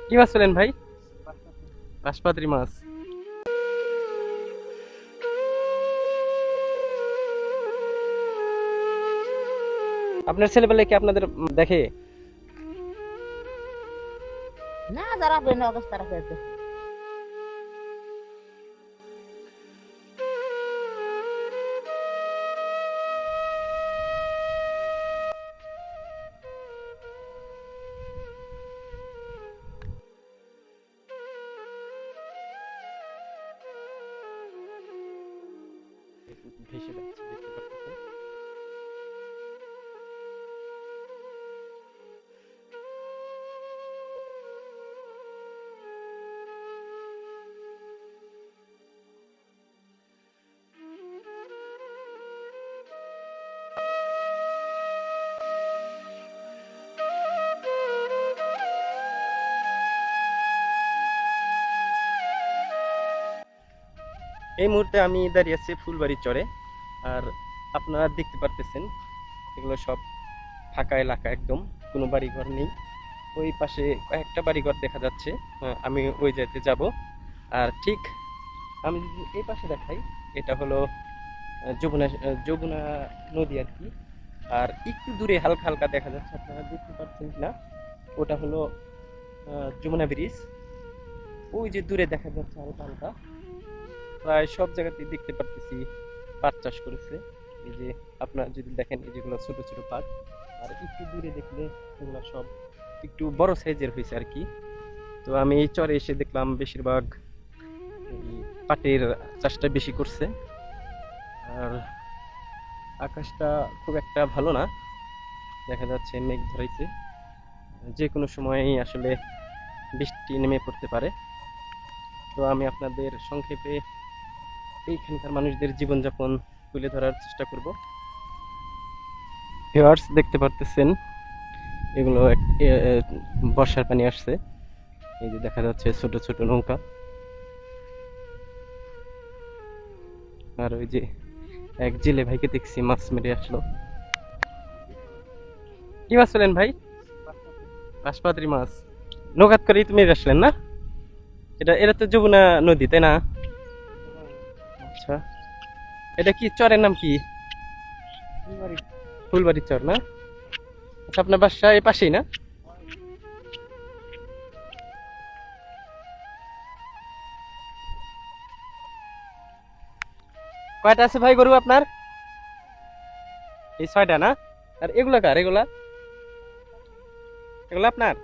কি মাছ পেলেন ভাই? বাঁশপাতি মাছ। আপনার ছেলেবেলে কি আপনাদের দেখে? না যারা বেন অবস্থা রাখে ভেসে যাচ্ছে দেখতে পাচ্ছেন। এই মুহূর্তে আমি দাঁড়িয়ে আছি ফুলবাড়ির চরে। আর আপনারা দেখতে পারতেছেন এগুলো সব ফাঁকা এলাকা, একদম কোনো বাড়িঘর নেই। ওই পাশে কয়েকটা বাড়িঘর দেখা যাচ্ছে। আমি ওই জায়গাতে যাব। আর ঠিক আমি যদি এই পাশে দেখাই, এটা হলো যমুনা নদী আর কি। আর একটু দূরে হালকা হালকা দেখা যাচ্ছে, আপনারা দেখতে পাচ্ছেন কিনা, ওটা হলো যমুনা ব্রিজ। ওই যে দূরে দেখা যাচ্ছে হালকা হালকা, প্রায় সব জায়গাতেই দেখতে পারতেছি পাট চাষ করেছে। এই যে আপনারা যদি দেখেন, এই যেগুলো ছোট ছোট পাট। আর একটু দূরে দেখলে এগুলো সব একটু বড় সাইজের হয়েছে আর কি। তো আমি এই চরে এসে দেখলাম বেশিরভাগ এই পাটের চাষটা বেশি করছে। আর আকাশটা খুব একটা ভালো না, দেখা যাচ্ছে মেঘ ধরাইছে, যে কোনো সময়ই আসলে বৃষ্টি নেমে পড়তে পারে। তো আমি আপনাদের সংক্ষেপে এইখানকার মানুষদের জীবনযাপন তুলে ধরার চেষ্টা করব। ভিউয়ার্স দেখতে পারতেছেন এগুলো বর্ষার পানি আসছে। এই যে দেখা যাচ্ছে ছোট ছোট নৌকা। আর ওই যে এক জেলে ভাইকে দেখছি মাছ মেরে আসলো। কি মাছ পেলেন ভাই? বাঁশপাতি মাছ। নৌকাত করে তুমি আসলেন না? এটা এটা তো যমুনা নদী, তাই না? আচ্ছা, এটা কি চরের নাম কি? ফুলবাড়ি চর না? আচ্ছা, আপনার বাসা এই পাশেই না? কয়টা আছে ভাই গরু আপনার? এই 6টা না? আর এগুলা কার? এগুলা এগুলা আপনার?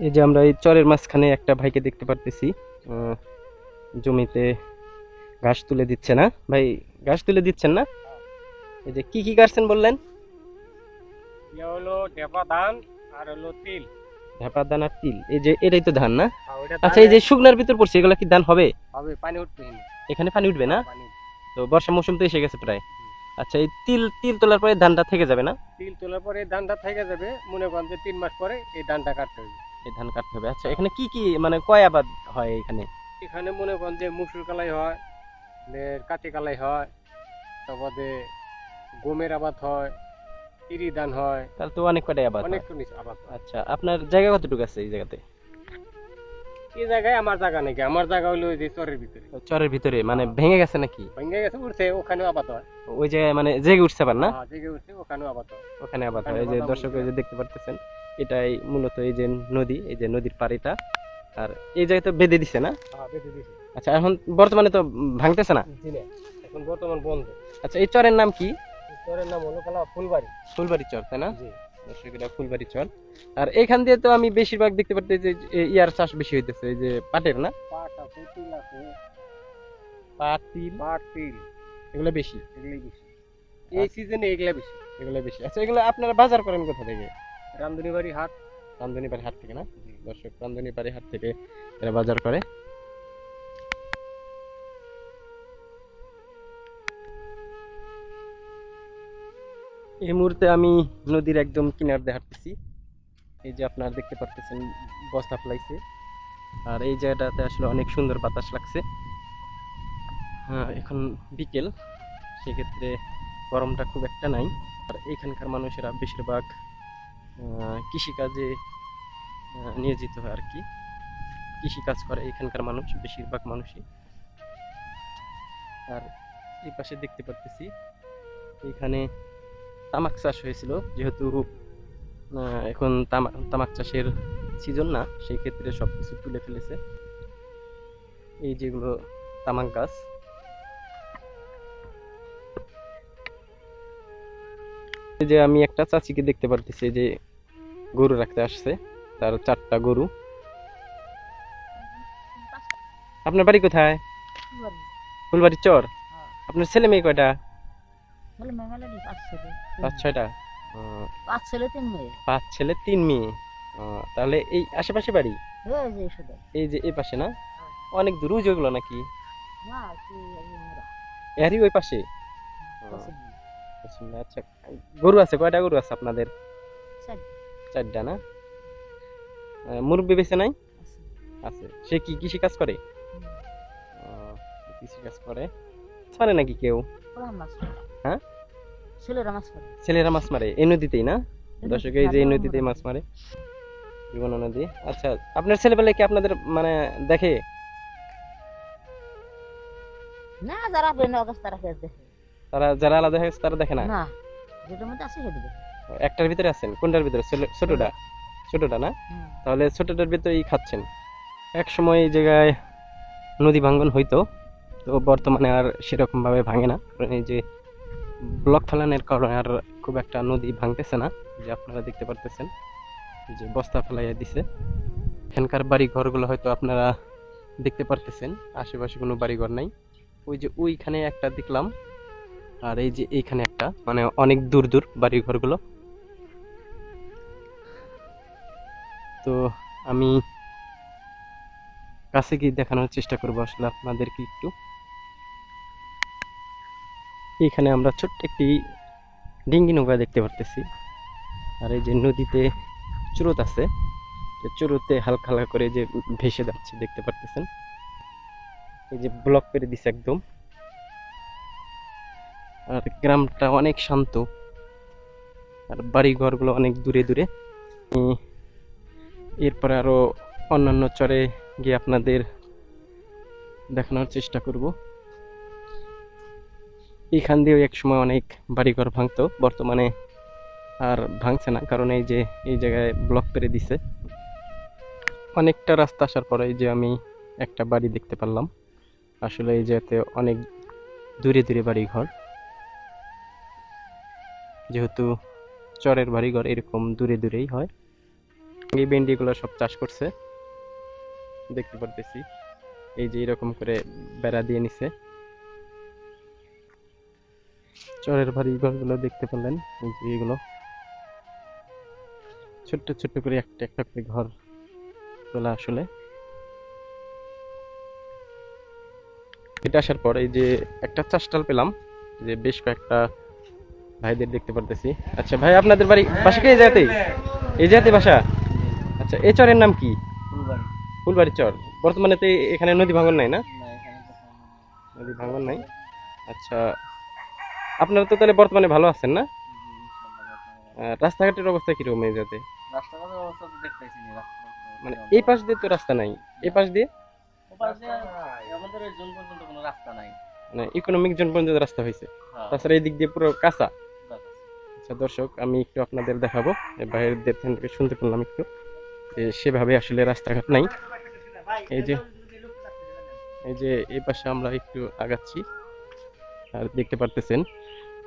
এই যে আমরা এই চরের মাঝখানে একটা ভাইকে দেখতে পারতেছি। আহ, জমিতে ঘাস তুলে দিচ্ছে না ভাই? ঘাস তুলে দিচ্ছেন না? এই যে কি কি কাটছেন বললেন? ইয়ে হলো ঢেপা ধান আর হলো তিল। ঢাপা দান আর তিল, এই যে এটাই তো ধান না? আর ওইটা আচ্ছা, ধান এই যে শুকনার ভিতর পড়ছে, এগুলা কি ধান হবে? হবে, পানি উঠবে এখানে। এখানে পানি উঠবে না? পানি উঠবে। তো বর্ষা মৌসুম তো এসে গেছে প্রায়। আচ্ছা, এই তিল তিল তোলার পরে ধানটা থেকে যাবে না? তিল তোলার পরে এই ধানটা থেকে যাবে, মনে করেন যে 3 মাস পরে এই ধানটা কাটতে হবে। এই ধান কাটতে হবে। আচ্ছা, এখানে কি কি মানে কয় আবাদ হয় এখানে? এখানে মনে করেন যে মুসুর কালাই হয়, কাতি কালাই হয়, তারপরে গমের আবাদ হয়, ইরি ধান হয়, তাহলে তো অনেক কটাই আবাদ অনেক হয়। কিছু আবাদ হয়। আচ্ছা, আপনার জায়গা কতটুকু আছে এই জায়গাতে? এই জায়গায় আমার জায়গা নাকি, আমার জায়গা হলো ওই যে চরের ভিতরে। চরের ভিতরে মানে ভেঙে গেছে নাকি? ভেঙে গেছে, উঠছে, ওখানেও আবাদ হয়। ওই জায়গায় মানে জেগে উঠছে পার না? হ্যাঁ, জেগে উঠছে, ওখানেও আবাদ হয়। ওখানে আবাদ হয়। ওখানে এই যে বাদাম দর্শক, উঠছে। এই যে দেখতে পারতেছেন, এটাই মূলত এই যে নদী, এই যে নদীর পাড়িটা। আর এই জায়গায় তো বেঁধে দিছে না? হ্যাঁ, বেঁধে দিয়েছে। আচ্ছা, এখন বর্তমানে তো ভাঙতেছে না? জি না, এখন বর্তমান বন্ধ। আচ্ছা, এই চরের নাম কি? চরের নাম হলো কালা ফুলবাড়ি। ফুলবাড়ি চর, তাই না? জি। দর্শক, এটা ফুলবাড়ি চর। আর এখান দিয়ে তো আমি বেশিরভাগ দেখতে পাচ্ছি যে ইয়ার চাষ বেশি হইতেছে, এই যে পাটের না? পাট আছে, তিল আছে। পাট, তিল, পাট, তিল এগুলো বেশি। এগুলাই বেশি, এই সিজনে এগুলা বেশি। এগুলো বেশি। আচ্ছা, এগুলো আপনারা বাজার করেন কোথা থেকে? রামধনীবাড়ি হাট। রামধনীবাড়ি হাট থেকে না? দর্শক, রামধনীবাড়ি হাট থেকে এরা বাজার করে। এই মুহূর্তে আমি নদীর একদম কিনার দিয়ে হাঁটতেছি। এই যে আপনারা দেখতে পারতেছেন বস্তা ফেলাইছে। আর এই জায়গাটাতে আসলে অনেক সুন্দর বাতাস লাগছে। হ্যাঁ, এখন বিকেল, সেক্ষেত্রে গরমটা খুব একটা নাই। আর এখানকার মানুষেরা বেশিরভাগ কৃষিকাজে নিয়োজিত হয় আর কি, কৃষিকাজ করে এখানকার মানুষ, বেশিরভাগ মানুষই। আর এই পাশে দেখতে পাচ্ছি এখানে তামাক চাষ হয়েছিল, যেহেতু এখন তামাক চাষের সিজন না, সেই ক্ষেত্রে সবকিছু তুলে ফেলেছে। এই যেগুলো তামাক গাছ, এই যে আমি একটা চাচিকে দেখতে পারতেছি যে গরু রাখতে আসছে, তার 4টা গরু। আপনার বাড়ি কোথায়? ফুলবাড়ি চর। আপনার ছেলে মেয়ে কয়টা? ছেলে মেয়ে 5 ছেলে 5-6টা? 5 ছেলে 3 মেয়ে। 5 ছেলে 3 মেয়ে। তাহলে এই আশেপাশে বাড়ি? এই যে শুধু এই যে এই পাশে না? অনেক দূর যেগুলো নাকি? না কি আমরা এরই ওই পাশে? পছন্দ আচ্ছা, গরু আছে কয়টা? গরু আছে আপনাদের? চাই 4টা না? মুরব্বি বেঁচে নাই? আছে আছে। সে কি কৃষি কাজ করে? কৃষি কাজ করে। মাছ মারে নাকি কেউ? পুরা মাছ মারে। হ্যাঁ? ছেলেরা মাছ মারে। ছেলেরা মাছ মারে এই নদীতেই না? এই দর্শক, নদীতে এই যে এই মারে, নদীতেই আমরা মাছ মারে, জীবনা নদী। আচ্ছা, আপনার ছেলেবেলায় কি আপনাদের মানে দেখে? না যারা বেনে অগস্ট তারা ফের দেখে। তারা যারা আলাদা হয়ে গেছে তারা দেখে না? না যেটার মধ্যে আছে সেটা দেখে। একটার ভিতরে আছেন? কোনটার ভিতরে? ছোটটা? ছোটটা না? হুম। তাহলে ছোটটার ভিতরেই খাচ্ছেন। এক সময় এই জায়গায় নদী ভাঙ্গন হইতো, তো বর্তমানে আর সেরকম ভাবে ভাঙে না, কারণ এই যে ব্লক ফেলানোর কারণে আর খুব একটা নদী ভাঙতেছে না, যে আপনারা দেখতে পারতেছেন এই যে বস্তা ফেলাইয়া দিছে। এখানকার বাড়ি ঘরগুলো হয়তো আপনারা দেখতে পারতেছেন, আশেপাশে কোনো বাড়ি ঘর নাই। ওই যে ওইখানে একটা দেখলাম, আর এই যে এইখানে একটা, মানে অনেক দূর দূর বাড়ি ঘরগুলো। তো আমি কাছে গিয়ে দেখানোর চেষ্টা করবো আসলে আপনাদেরকে একটু। এখানে আমরা ছোট্ট একটি ডিঙ্গি নৌকা দেখতে পারতেছি, আর এই যে নদীতে স্রোত আছে, স্রোতে হালকা হালকা করে যে ভেসে যাচ্ছে দেখতে পারতেছেন। এই যে ব্লক করে দিছে একদম। আর গ্রামটা অনেক শান্ত, আর বাড়ি ঘরগুলো অনেক দূরে দূরে। এরপরে আরো অন্যান্য চরে গিয়ে আপনাদের দেখানোর চেষ্টা করব। এখান দিয়েও এক সময় অনেক বাড়িঘর ভাঙতো, বর্তমানে আর ভাঙছে না, কারণ এই যে এই জায়গায় ব্লক করে দিছে। অনেকটা রাস্তা আসার পরে এই যে আমি একটা বাড়ি দেখতে পারলাম। আসলে এই জায়গাতে অনেক দূরে দূরে বাড়িঘর, যেহেতু চরের বাড়িঘর এরকম দূরে দূরেই হয়। এই ভেন্ডিগুলো সব চাষ করছে দেখতে পারতেছি, এই যে এরকম করে বেড়া দিয়ে নিছে। চরের বাড়িঘর গুলো দেখতে পেলেন, এই যে এগুলো ছোট্ট ছোট্ট করে একটা একটা করে ঘর তোলা। আসলে এটা আসার পর এই যে একটা চাষটাল পেলাম, যে বেশ কয়েকটা ভাইদের দেখতে পারতেছি। আচ্ছা ভাই, আপনাদের বাড়ি পাশে কি এই জায়গাতেই? এই জায়গাতে বাসা? আচ্ছা, এই চরের নাম কি? ফুলবাড়ি চর। বর্তমানে তো এখানে নদী ভাঙন নাই না? নদী ভাঙন নাই। আচ্ছা, আপনারা তো তাহলে বর্তমানে ভালো আছেন না? রাস্তাঘাটের অবস্থা কিরকম এই জায়গাতে? রাস্তাঘাটের অবস্থা তো দেখতেছি না, মানে এই পাশ দিয়ে তো রাস্তা নাই, এই পাশ দিয়ে আমাদের ওই জোন পর্যন্ত কোনো রাস্তা নাই। মানে ইকোনমিক জোন পর্যন্ত রাস্তা হয়েছে, হ্যাঁ, তাছাড়া এই দিক দিয়ে পুরো কাঁচা। রাস্তা। আচ্ছা দর্শক, আমি একটু আপনাদের দেখাবো, বাইরের থেকে শুনতে পেলাম একটু যে সেভাবে আসলে রাস্তাঘাট নাই। এই যে এই যে এই পাশে আমরা একটু আগাচ্ছি, আর দেখতে পারতেছেন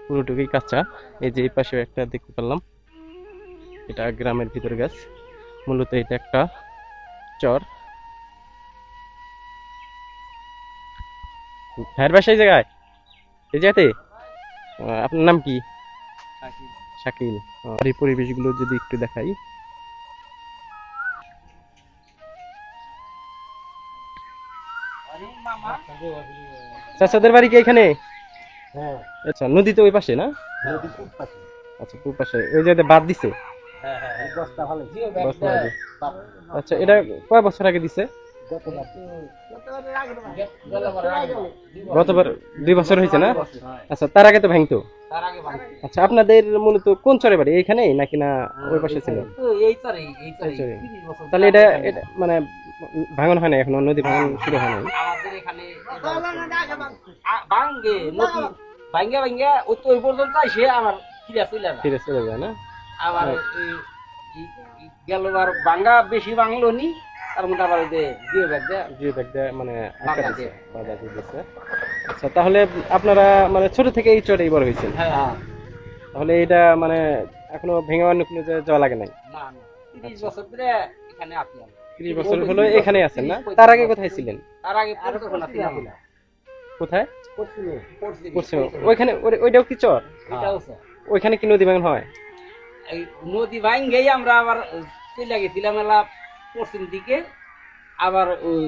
পুরোটুকুই কাঁচা। এই যে এই পাশেও একটা দেখতে পেলাম, এটা গ্রামের ভিতরে গাছ, মূলত এটা একটা চর। ভাইয়ের বাসা এই জায়গায়, এই জায়গাতে? আপনার নাম কি? শাকিল। আর এই পরিবেশগুলো যদি একটু দেখাই, চাচাদের বাড়ি কি এখানে? হ্যাঁ, আচ্ছা, নদী তো ওই পাশে না? নদী খুব পাশে। আচ্ছা, পূব পাশে ওই জায়গাতে বাদ দিছে। বস্তা ভালো। বস্তা বাদে। আচ্ছা, এটা কয় বছর আগে দিছে? গতবার 2 বছর হয়েছে না? আচ্ছা, তার আগে তো ভাঙতো। আচ্ছা, আপনাদের মূলত কোন চরে বাড়ি, এইখানেই নাকি না ওই পাশে ছিল? এই চরে তাহলে এটা এটা মানে ভাঙন হয় না এখনো, নদী ভাঙন শুরু হয় নাই? আমাদের এখানে ভাঙ্গে নদী ভাঙ্গা ভাঙ্গা ওই তো ওই পর্যন্ত আসে আমার ফিরে চলে যায়। ফিরে চলে যায় না? আবার গেল আর ভাঙ্গা বেশি ভাঙলো নি, তার মধ্যে আবার ওই যে জিও ব্যাগ দেয় জিও ব্যাগ দিয়ে মানে বাধা আটকা দিয়ে। দিছে, বাধা দিয়ে দিছে। আচ্ছা, তাহলে আপনারা মানে ছোট থেকে এই চরেই বড় হয়েছেন? হ্যাঁ। তাহলে এটা মানে এখনো ভেঙে অন্য কোনো জায়গায় যাওয়া লাগে নাই? না না 30 বছর ধরে এখানে আছি আমি। 30 বছর হলো এখানে আছেন না? তার আগে কোথায় ছিলেন? তার আগে পড়াশোনা ছিলাম না। কোথায়? পড়ছি। পশ্চিম। ওইখানে ওইটাও কি চর? এটাও স্যার ওইখানে কি নদী ভাঙন হয়? এই নদী ভাঙ্গেই আমরা আবার চলে গেছিলাম এলা পশ্চিম দিকে, আবার ওই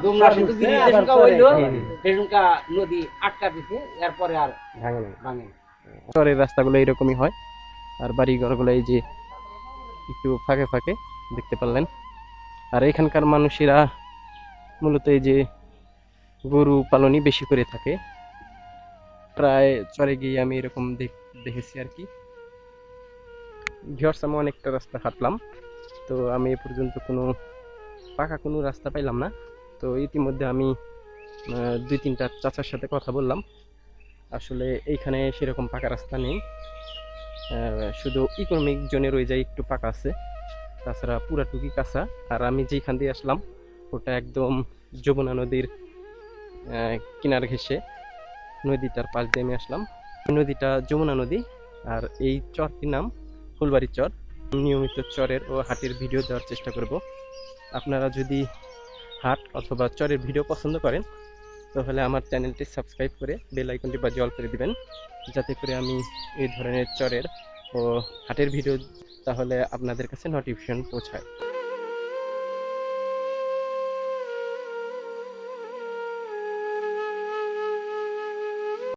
ডোমরা সেতু ব্রিজ যেসুনকা হইলো সেসুনকা নদী আটকা দিছে, এরপরে আর ভাঙে নাই। ভাঙে না। চরের রাস্তাগুলো এরকমই হয়, আর বাড়ি ঘরগুলো এই যে একটু ফাঁকে ফাঁকে দেখতে পারলেন। আর এখানকার মানুষেরা মূলত এই যে গরু পালনই বেশি করে থাকে। প্রায় চরে গিয়ে আমি এরকম দেখেছি আর কি। ভিউয়ার্স, আমি অনেকটা রাস্তা হাঁটলাম, তো আমি এ পর্যন্ত কোনো পাকা কোনো রাস্তা পাইলাম না। তো ইতিমধ্যে আমি 2-3টা চাচার সাথে কথা বললাম। আসলে এইখানে সেরকম পাকা রাস্তা নেই, শুধু ইকোনমিক জোনের ওই জায়গায় একটু পাকা আছে, তাছাড়া পুরাটুকি কাঁচা। আর আমি যেখান দিয়ে আসলাম ওটা একদম যমুনা নদীর কিনার ঘেঁষে, নদীটার পাশ দিয়ে আমি আসলাম। নদীটা যমুনা নদী, আর এই চরটির নাম ফুলবাড়ি চর। নিয়মিত চরের ও হাটের ভিডিও দেওয়ার চেষ্টা করব। আপনারা যদি হাট অথবা চরের ভিডিও পছন্দ করেন তাহলে আমার চ্যানেলটি সাবস্ক্রাইব করে বেল আইকনটি বাজিয়ে অল করে দিবেন, যাতে করে আমি এই ধরনের চরের ও হাটের ভিডিও তাহলে আপনাদের কাছে নোটিফিকেশন পৌঁছায়।